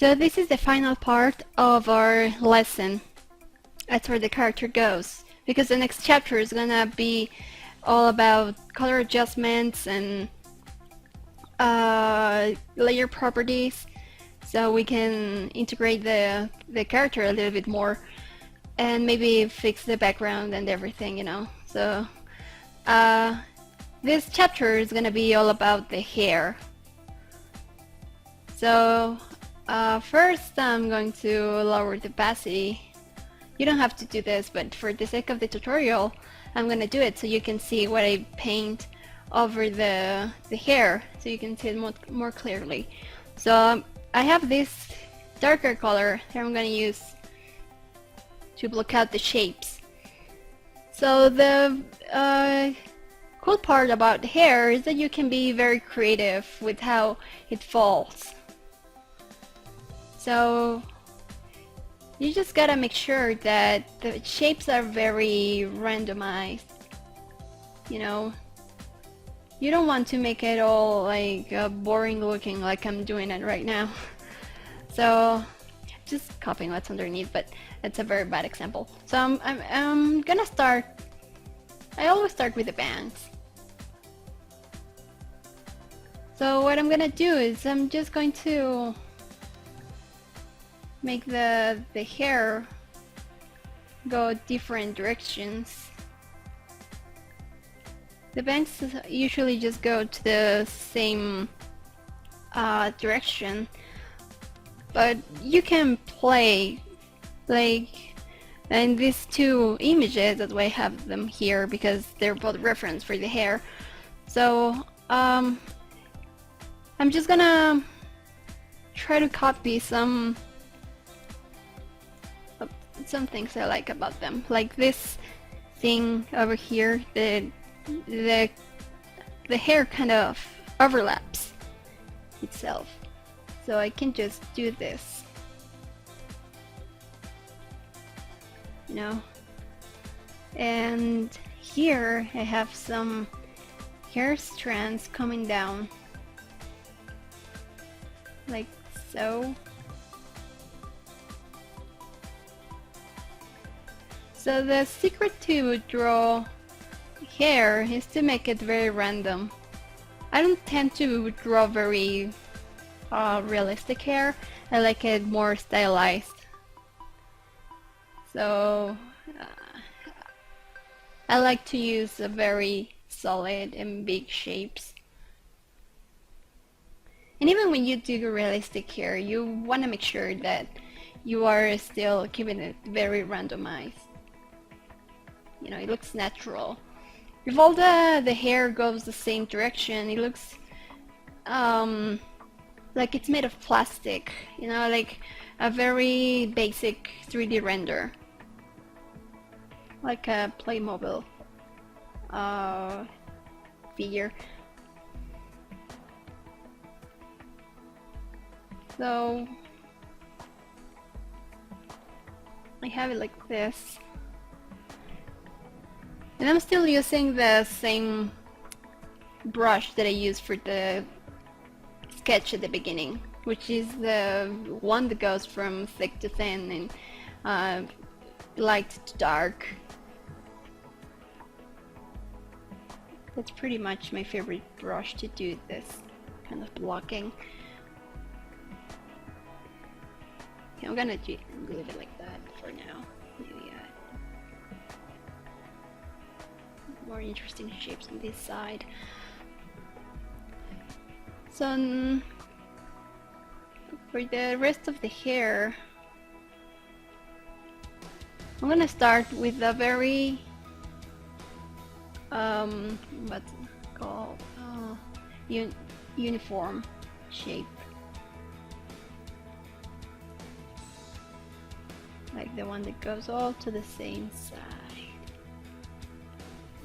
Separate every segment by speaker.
Speaker 1: So this is the final part of our lesson. That's where the character goes, because the next chapter is gonna be all about color adjustments and layer properties, so we can integrate the character a little bit more and maybe fix the background and everything, you know. So this chapter is gonna be all about the hair. So first I'm going to lower the opacity. You don't have to do this, but for the sake of the tutorial I'm gonna do it so you can see what I paint over the hair, so you can see it more clearly. So I have this darker color that I'm gonna use to block out the shapes. So the cool part about the hair is that you can be very creative with how it falls. So you just gotta make sure that the shapes are very randomized. You know, you don't want to make it all like boring looking like I'm doing it right now. So just copying what's underneath, but that's a very bad example. So I'm gonna start. I always start with the bangs. So what I'm gonna do is I'm just going to make the hair go different directions. The bangs usually just go to the same direction, but you can play like in these two images that I have them here because they're both reference for the hair. So I'm just gonna try to copy some things I like about them, like this thing over here. The hair kind of overlaps itself, so I can just do this, you know. And here I have some hair strands coming down like so. So the secret to draw hair is to make it very random. I don't tend to draw very realistic hair. I like it more stylized. So I like to use a very solid and big shapes. And even when you do realistic hair, you want to make sure that you are still keeping it very randomized. You know, it looks natural. If all the hair goes the same direction, it looks like it's made of plastic, you know, like a very basic 3D render, like a Playmobil figure. So I have it like this. And I'm still using the same brush that I used for the sketch at the beginning, which is the one that goes from thick to thin and light to dark. That's pretty much my favorite brush to do this kind of blocking. Okay, I'm gonna leave it like that for now. Maybe more interesting shapes on this side. So for the rest of the hair, I'm gonna start with a very what's it called, uniform shape, like the one that goes all to the same side.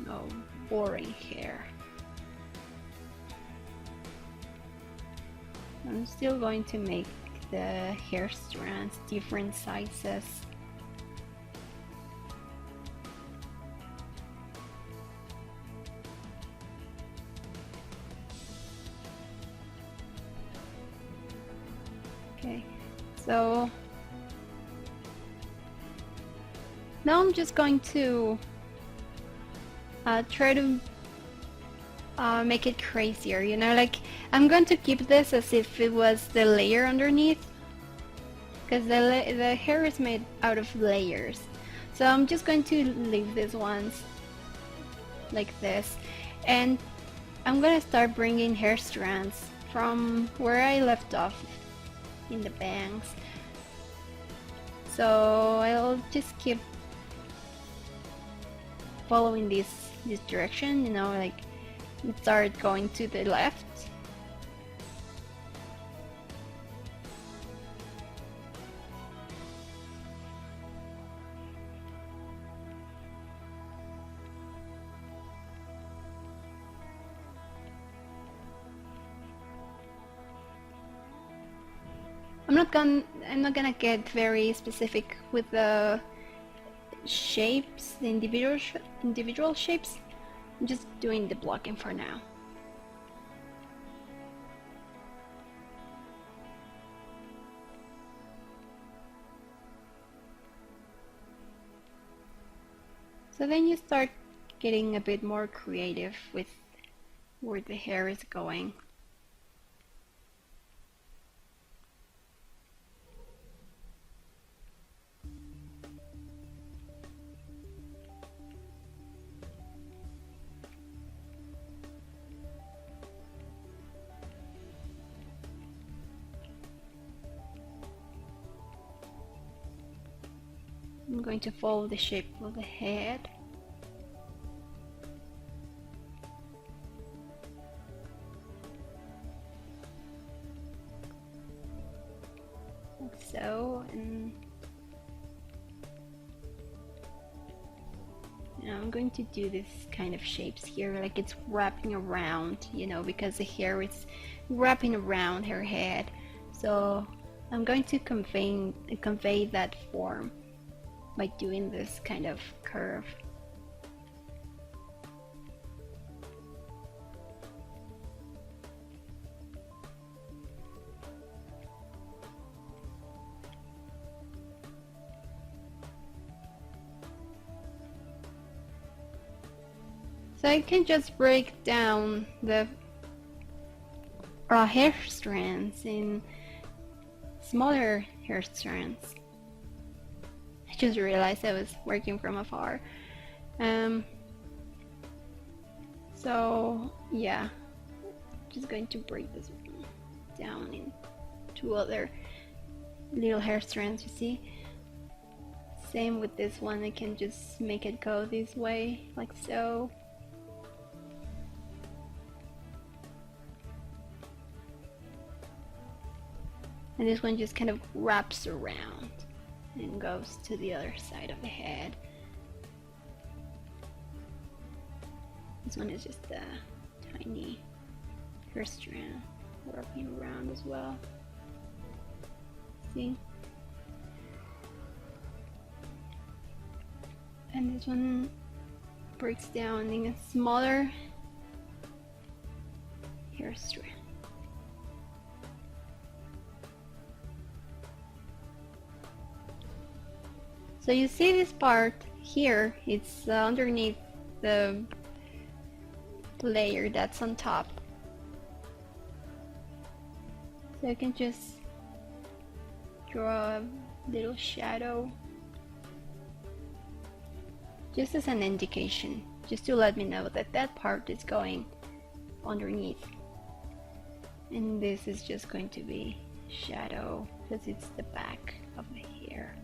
Speaker 1: No boring hair. I'm still going to make the hair strands different sizes. Okay, So now I'm just going to try to make it crazier, you know, like I'm going to keep this as if it was the layer underneath, because the hair is made out of layers. So I'm just going to leave these ones like this, and I'm gonna start bringing hair strands from where I left off in the bangs. So I'll just keep following this direction, you know, like start going to the left. I'm not gonna get very specific with the shapes, the individual shapes. I'm just doing the blocking for now. So then you start getting a bit more creative with where the hair is going. I'm going to follow the shape of the head. Like so, and I'm going to do this kind of shapes here, like it's wrapping around, you know, because the hair is wrapping around her head. So I'm going to convey that form by doing this kind of curve. So I can just break down the hair strands in smaller hair strands. I just realized I was working from afar. So yeah, just going to break this down in two other little hair strands, you see. Same with this one, I can just make it go this way, like so. And this one just kind of wraps around and goes to the other side of the head. This one is just a tiny hair strand wrapping around as well. See? And this one breaks down in a smaller hair strand. So you see this part here, it's underneath the layer that's on top. So I can just draw a little shadow, just as an indication, just to let me know that that part is going underneath. And this is just going to be shadow because it's the back of the hair.